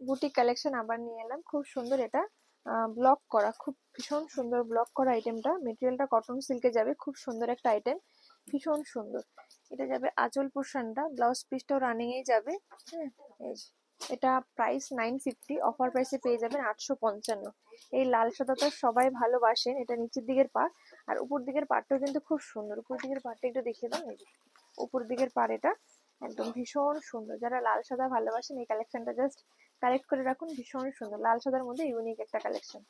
Boutique collection আবার নিয়ে এলাম, খুব সুন্দর। এটা ব্লক করা, খুব ভীষণ সুন্দর ব্লক করা আইটেমটা। মেটেরিয়ালটা কটন সিল্কে যাবে, খুব সুন্দর একটা আইটেম, ভীষণ সুন্দর। এটা যাবে আঁচল পোর্শনটা, ব্লাউজ পিসটাও রানিং এ যাবে। হ্যাঁ, এই যে, এটা প্রাইস 950, অফার প্রাইসে পেয়ে যাবেন 855। এই লাল সাদাটা সবাই ভালোবাসেন। এটা নিচের দিকের পাড়, আর উপর দিকের পাড়টাও কিন্তু খুব সুন্দর। উপর দিকের পাড়টা একটু দেখিয়ে দাও। এই যে উপর দিকের পাড়, এটা একদম ভীষণ সুন্দর। যারা লাল সাদা ভালোবাসেন এই কালেকশনটা জাস্ট কালেক্ট করে রাখুন, ভীষণ সুন্দর। লাল সাদার মধ্যে ইউনিক একটা কালেকশন,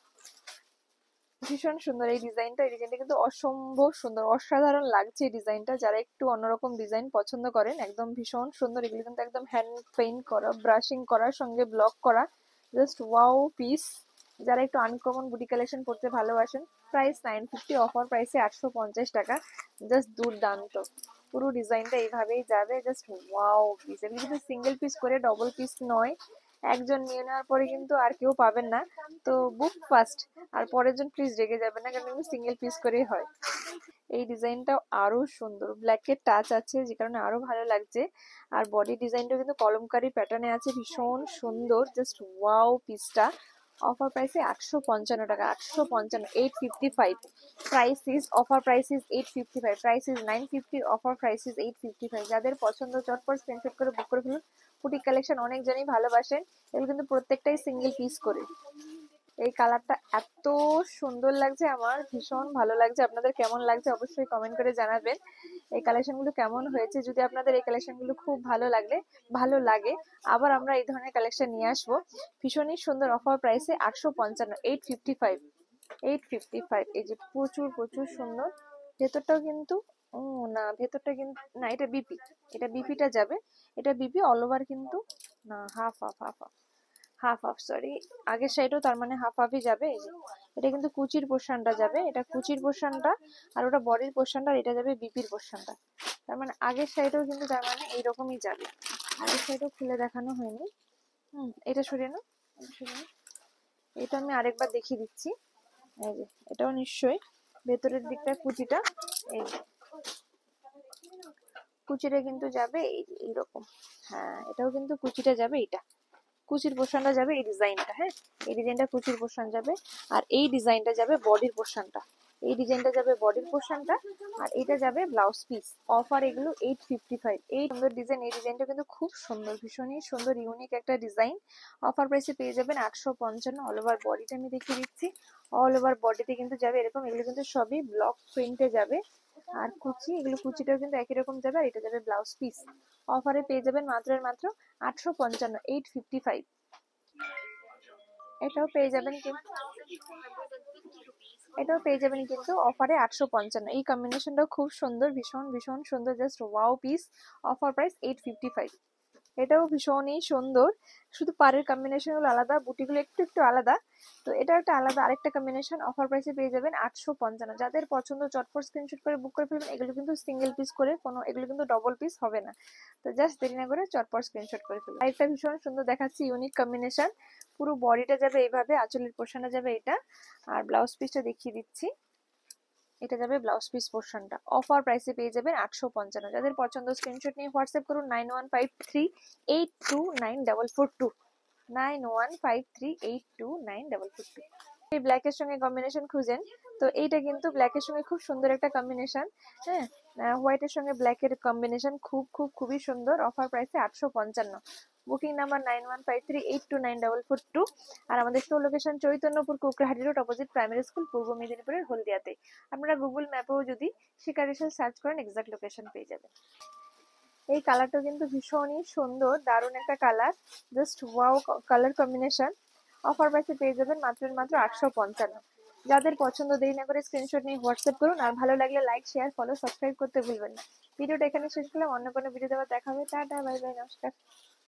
ভীষণ সুন্দর। এই ডিজাইনটা কিন্তু অসম্ভব সুন্দর, অসাধারণ লাগছে এই ডিজাইনটা। যারা একটু অন্যরকম ডিজাইন পছন্দ করেন, একদম ভীষণ সুন্দর। এগুলো কিন্তু একদম হ্যান্ড পেইন্ট করা, ব্রাশিং করার সঙ্গে ব্লক করা, জাস্ট ওয়াও পিস। যারা একটু আনকমন বুটি কালেকশন করতে ভালোবাসেন, প্রাইস 950, অফার প্রাইসে 850 টাকা, জাস্ট দুর্দান্ত। পুরো ডিজাইনটা এইভাবেই যাবে, জাস্ট ওয়াও পিস। এগুলো কিন্তু সিঙ্গেল পিস করে, ডবল পিস নয়। একজন নিয়ে নেওয়ার পরে কিন্তু আর কেউ পাবেন না, তো বুক ফার্স্ট। আর পরের জন প্লিজ রেগে যাবেন না, কারণ এগুলো সিঙ্গেল পিস করেই হয়। এই ডিজাইনটাও আরো সুন্দর, ব্ল্যাকের টাচ আছে যে কারণে আরো ভালো লাগছে। আর বডি ডিজাইনটাও কিন্তু কলমকারি প্যাটার্নে আছে, ভীষণ সুন্দর, জাস্ট ওয়াও পিসটা। অফার প্রাইসে 855 টাকা, 855, 855। Price is offer price is 855, price is 950, offer price is 855। যাদের পছন্দ চটপট স্ক্রিনশট করে বুক করে ফেলুন। বুটিক কালেকশন অনেকজনই ভালোবাসেন, এগুলো কিন্তু প্রত্যেকটাই সিঙ্গেল পিস করে। এই কালারটা এত সুন্দর লাগছে, আমার ভীষণ ভালো লাগছে। আপনাদের কেমন লাগছে অবশ্যই কমেন্ট করে জানাবেন। এই কালেকশনগুলো কেমন হয়েছে, যদি আপনাদের এই কালেকশনগুলো খুব ভালো লাগে, আবার আমরা এই ধরনের কালেকশন নিয়ে আসবো ভীষণই সুন্দর। অফার প্রাইসে 855, 855, 855। এই যে প্রচুর প্রচুর সুন্দর। ভেতরটাও কিন্তু, ও না, ভেতরটা কিন্তু না, এটা বিপি, এটা বিপিটা যাবে। এটা বিপি অল ওভার কিন্তু না, half half half half half half, sorry, আগের সাইডও তার মানে হাফ হাফই যাবে। এই যে এটা কিন্তু কুচির পোর্শনটা যাবে, এটা কুচির পোর্শনটা, আর ওটা বডির পোর্শনটা, আর এটা যাবে বিপির পোর্শনটা। তার মানে আগের সাইডও কিন্তু তার মানে এইরকমই যাবে। আগের সাইডও খুলে দেখানো হয়নি। এটা সরিয়ে নাও, এটা সরিয়ে নাও। এটা আমি আরেকবার দেখিয়ে দিচ্ছি। এই যে এটাও নিশ্চয়ই ভেতরের দিকটা কুচিটা, এই যে কুচিটা কিন্তু যাবে এইরকম। হ্যাঁ, এটাও কিন্তু কুচিটা যাবে, এটা কুচির পোর্শনটা যাবে, এই ডিজাইনটা। হ্যাঁ, এই ডিজাইনটা কুচির পোর্শন যাবে, আর এই ডিজাইনটা যাবে বডির পোর্শনটা। এই ডিজাইনটা যাবে বডির পোর্শনটা, আর এটা যাবে ব্লাউজ পিস। অফার এগুলো 855। এই সুন্দর ডিজাইন, এই ডিজাইনটা কিন্তু খুব সুন্দর, ভীষণই সুন্দর, ইউনিক একটা ডিজাইন। অফার প্রাইসে পেয়ে যাবেন 855। অল ওভার বডিটা আমি দেখিয়ে দিচ্ছি। অল ওভার বডিতে কিন্তু যাবে এরকম, এগুলো কিন্তু সবই ব্লক প্রিন্টে যাবে। আর কুচি, এগুলো কুচিটাও কিন্তু একই রকম যাবে, আর এটা যাবে ব্লাউজ পিস। অফারে পেয়ে যাবেন মাত্র 855, 855। এটাও পেয়ে যাবেন কিন্তু, অফারে 855। এই কম্বিনেশনটাও খুব সুন্দর, ভীষণ ভীষণ সুন্দর, just wow piece. Offer price 855। এটাও ভীষণই সুন্দর, শুধু পাড়ের কম্বিনেশন গুলো আলাদা, বুটিগুলো একটু একটু আলাদা। তো এটা একটা আলাদা আরেকটা কম্বিনেশন। অফার প্রাইসে পেয়ে যাবেন 855। যাদের পছন্দ চটপট স্ক্রিনশট করে বুক করে ফেলবেন। এগুলো কিন্তু সিঙ্গেল পিস করে, কোনো এগুলো কিন্তু ডবল পিস হবে না। তো জাস্ট দেরি না করে চটপট স্ক্রিনশট করে ফেলুন। আরেকটা ভীষণ সুন্দর দেখাচ্ছি, ইউনিক কম্বিনেশন। পুরো বডিটা যাবে এইভাবে, আঁচলের পোর্শনটা যাবে এটা, আর ব্লাউজ পিসটা দেখিয়ে দিচ্ছি। এটা যাবে ব্লাউজ পিস পোর্শনটা। অফার প্রাইসে পেয়ে যাবেন 855। যাদের পছন্দ স্ক্রিনশট নিয়ে হোয়াটসঅ্যাপ করুন 9153829442, 9153829442। এই ব্ল্যাকের সঙ্গে কম্বিনেশন খুঁজেন, তো এইটা কিন্তু ব্ল্যাকের সঙ্গে খুব সুন্দর একটা কম্বিনেশন। হ্যাঁ, হোয়াইটের সঙ্গে ব্ল্যাকের কম্বিনেশন খুবই সুন্দর। অফার প্রাইসে 855। Booking number 9153829442। আর আমাদের store location Chaitanyapur Kokrahati road, opposite primary school, পূর্ব মেদিনীপুরের হলদিয়াতে। আপনারা গুগল ম্যাপেও যদি শিকারি সেল সার্চ করেন এক্সাক্ট লোকেশন পেয়ে যাবেন। এই কালারটা কিন্তু ভীষণই সুন্দর, দারুণ একটা colour, just wow colour combination. Offer প্রাইসে পেয়ে যাবেন মাত্র 855। যাদের পছন্দ দেরি না করে স্ক্রিনশট নিয়ে হোয়াটসঅ্যাপ করুন। আর ভালো লাগলে লাইক, শেয়ার, ফলো, সাবস্ক্রাইব করতে ভুলবেন না। ভিডিওটা এখানে শেষ করলাম, অন্য কোনো ভিডিও দেওয়া দেখা হবে। টাটা, বাই বাই, নমস্কার।